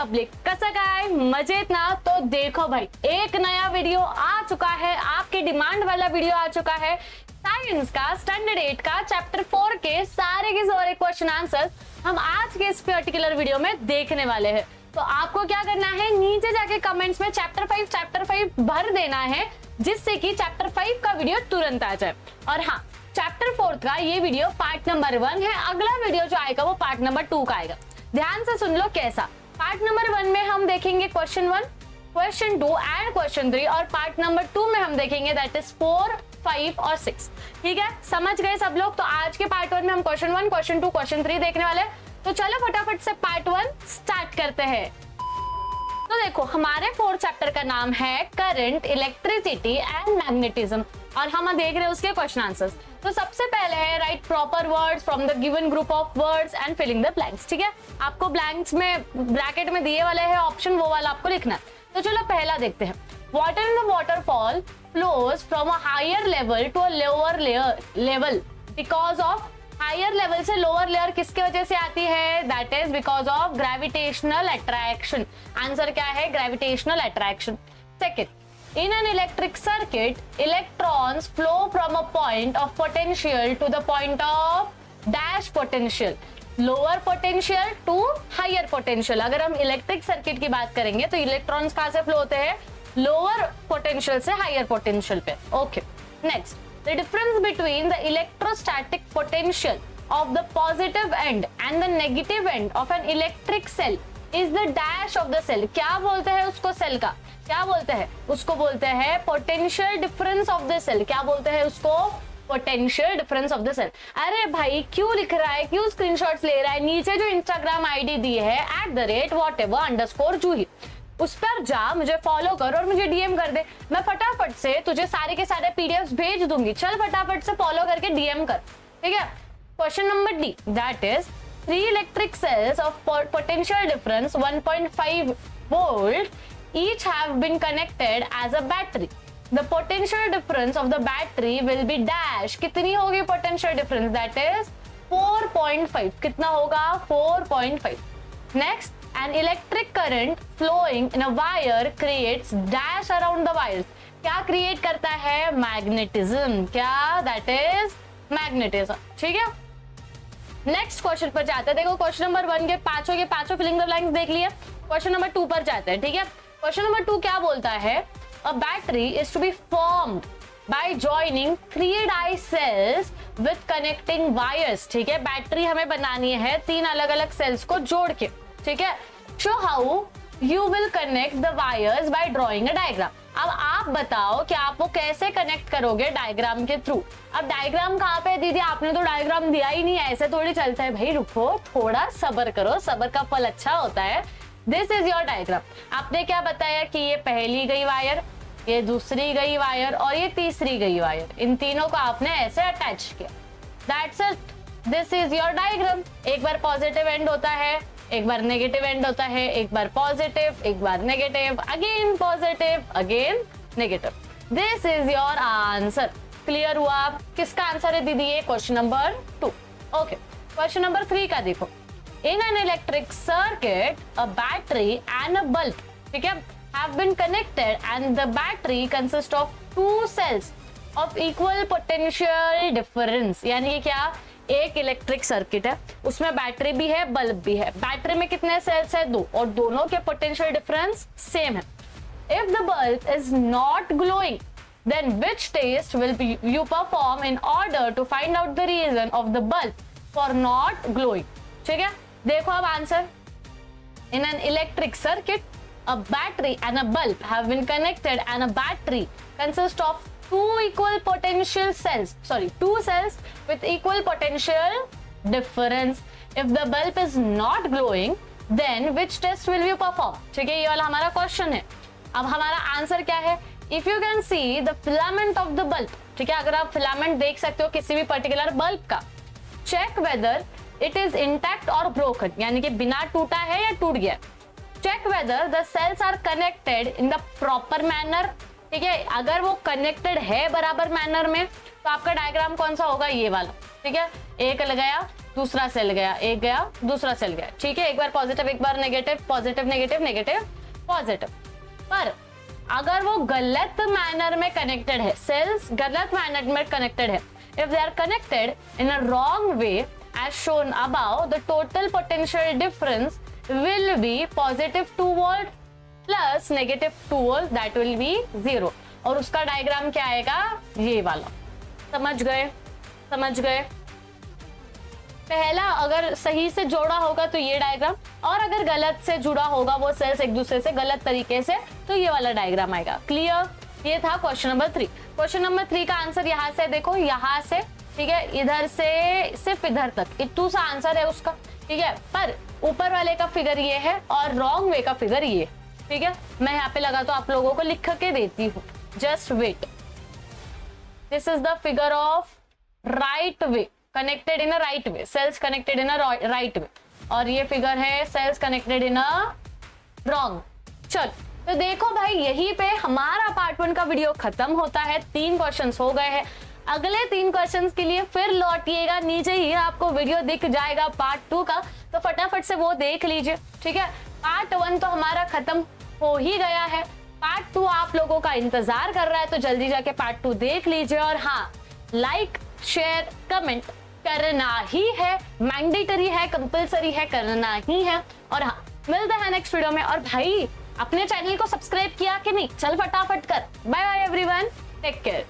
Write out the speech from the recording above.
Public, कसं काय मजेत ना? तो देखो भाई, एक नया वीडियो आ चुका है, आपकी डिमांड वाला वीडियो आ चुका है। साइंस का स्टैंडर्ड 8 का चैप्टर 4 के सारे के सारे क्वेश्चन आंसर हम आज के इस पर्टिकुलर वीडियो में देखने वाले हैं। तो आपको क्या करना है, नीचे जाके कमेंट्स में चैप्टर 5 भर देना है, जिससे कि चैप्टर 5 का वीडियो तुरंत आ जाए। और हाँ, चैप्टर 4 का ये वीडियो पार्ट नंबर 1 है, अगला वीडियो जो आएगा वो पार्ट नंबर 2 का आएगा। ध्यान से सुन लो कैसा। पार्ट नंबर 1 में हम देखेंगे क्वेश्चन 1, क्वेश्चन 2 एंड क्वेश्चन 3, और पार्ट नंबर 2 में हम देखेंगे दैट इज 4, 5 और 6। ठीक है, समझ गए सब लोग? तो आज के पार्ट 1 में हम क्वेश्चन 1, क्वेश्चन 2, क्वेश्चन 3 देखने वाले हैं। तो चलो फटाफट से पार्ट 1 स्टार्ट करते हैं। तो देखो, हमारे 4th चैप्टर का नाम है करंट, इलेक्ट्रिसिटी एंड मैग्नेटिज्म, और हम देख रहे हैं उसके क्वेश्चन आंसर्स। तो सबसे पहले है write proper words from the given group of words and filling the blanks. ठीक है, आपको ब्लैंक्स में ब्रैकेट में दिए वाले हैं ऑप्शन, वो वाला आपको लिखना है। तो चलो पहला देखते हैं। Water in the waterfall flows from a higher level to a lower level because of. Higher level से लोअर लेयर किसके वजह से आती है? That is because of gravitational attraction. Answer क्या है? Gravitational attraction. Second, in an electric circuit, electrons flow from a point of potential to the point of dash potential, lower potential to higher potential। अगर हम electric circuit की बात करेंगे तो electrons कहां से फ्लो होते हैं? लोअर पोटेंशियल से हायर पोटेंशियल पे। Okay, next, the difference between the electrostatic potential of the positive end and the negative end of an electric cell is the dash of the cell। क्या बोलते हैं उसको? Cell का क्या बोलते हैं? उसको बोलते हैं potential difference of the cell. क्या बोलते हैं उसको? Potential difference of the cell. अरे भाई, क्यों लिख रहा है, क्यों स्क्रीनशॉट्स ले रहा है? नीचे जो इंस्टाग्राम आईडी दी है @whatever_जूही, उस पर जा, मुझे फॉलो कर और मुझे डीएम कर दे। मैं फटाफट से तुझे सारे के सारे पीडीएफ्स भेज दूंगी। चल फटाफट से फॉलो करके डीएम कर, ठीक है। Question number D, that is 3 electric sales of potential difference 1.5 volt each have been connected as a battery. The potential difference of the battery will be dash। कितनी होगी potential difference? That is 4.5। कितना होगा? 4.5। Next, an electric current flowing in a wire creates dash around the wires। क्या create करता है? Magnetism। क्या? That is magnetism। ठीक है, नेक्स्ट क्वेश्चन पर जाते हैं। देखो, क्वेश्चन नंबर 1 के पांचों फिलिंग द ब्लैंक्स देख लिए। क्वेश्चन नंबर 2 पर जाते हैं। ठीक है, क्वेश्चन नंबर 2 क्या बोलता है? A battery is to be formed by joining 3 dry cells with connecting wires. ठीक है, बैटरी हमें बनानी है 3 अलग अलग सेल्स को जोड़ के। ठीक है, show how you will connect the wires bye drawing a diagram. अब आप बताओ कि आप वो कैसे कनेक्ट करोगे डायग्राम के थ्रू। अब डायग्राम कहाँ पे? दीदी आपने तो डायग्राम दिया ही नहीं है, ऐसे थोड़ी चलता है भाई। रुको, थोड़ा सब्र करो, सब्र का फल अच्छा होता है। This is your diagram. आपने क्या बताया कि ये पहली गई वायर, ये दूसरी गई वायर और ये तीसरी गई वायर, इन तीनों को आपने ऐसे अटैच किया। That's it, this is your diagram. एक बार पॉजिटिव एंड होता है, एक बार नेगेटिव एंड होता है, एक बार पॉजिटिव, एक बार negative, again positive, again negative. This is your answer. Clear हुआ? किसका आंसर है दीदी? ये question number 2। Okay, question number 3 का देखो। In an electric circuit, a battery and a bulb, ठीक है, have been connected and the battery consists of 2 cells of equal potential difference। यानी कि क्या? एक इलेक्ट्रिक सर्किट है, उसमें बैटरी भी है, बल्ब भी है। बैटरी में कितने सेल्स है? 2, और दोनों के पोटेंशियल डिफरेंस सेम है। If the bulb is not glowing, then which test will be you perform in order to find out the reason of the bulb for not glowing? ठीक है, देखो अब answer. In an electric circuit, a battery and a bulb have been connected and a battery consists of 2 cells with equal potential difference। If the bulb is not glowing, then which test will you perform? ठीक है, ये वाला हमारा question है। अब हमारा answer क्या है? If you can see the filament of the bulb, ठीक है, अगर आप फिलामेंट देख सकते हो किसी भी पर्टिकुलर बल्ब का, check whether it is intact or broken, यानी कि बिना टूटा है या टूट गया। Check whether the cells are connected in the proper manner। ठीक है, अगर वो कनेक्टेड है बराबर मैनर में तो आपका डायग्राम कौन सा होगा, ये वाला, ठीक है। एक गया, दूसरा सेल गया, एक गया, दूसरा सेल गया, ठीक है। एक बार पॉजिटिव, एक बार negative, positive negative, negative positive. पर अगर वो गलत मैनर में कनेक्टेड है, सेल्स गलत मैनर में कनेक्टेड है, if they are connected in a wrong way as shown above, the total potential difference will be positive 2 volt plus negative 2 volt, that will be 0। और उसका डायग्राम क्या आएगा, ये वाला। समझ गए, समझ गए। पहला अगर सही से जोड़ा होगा तो ये डायग्राम, और अगर गलत से जुड़ा होगा वो सेल्स एक दूसरे से गलत तरीके से, तो ये वाला डायग्राम आएगा। क्लियर? ये था क्वेश्चन नंबर 3। क्वेश्चन नंबर 3 का आंसर यहाँ से देखो, यहाँ से, ठीक है, इधर से सिर्फ इधर तक इट्टू सा आंसर है उसका, ठीक है। पर ऊपर वाले का फिगर ये है और रॉन्ग वे का फिगर ये, ठीक है। मैं यहाँ पे लगा तो आप लोगों को लिख के देती हूँ, just wait. This is the figure of right way, connected in a right way, cells connected in a right way, और ये फिगर है cells connected in a wrong. चल, तो देखो भाई, यहीं पे हमारा पार्ट 1 का वीडियो खत्म होता है। 3 क्वेश्चंस हो गए हैं। अगले 3 क्वेश्चंस के लिए फिर लौटिएगा, नीचे ही आपको वीडियो दिख जाएगा पार्ट 2 का, तो फटाफट से वो देख लीजिए, ठीक है। पार्ट 1 तो हमारा खत्म हो ही गया है, पार्ट 2 आप लोगों का इंतजार कर रहा है, तो जल्दी जाके पार्ट 2 देख लीजिए। और हाँ, लाइक शेयर कमेंट करना ही है, मैंडेटरी है, कंपलसरी है, करना ही है। और हाँ, मिलते हैं नेक्स्ट वीडियो में। और भाई, अपने चैनल को सब्सक्राइब किया कि नहीं, चल फटाफट कर। Bye bye everyone, take care.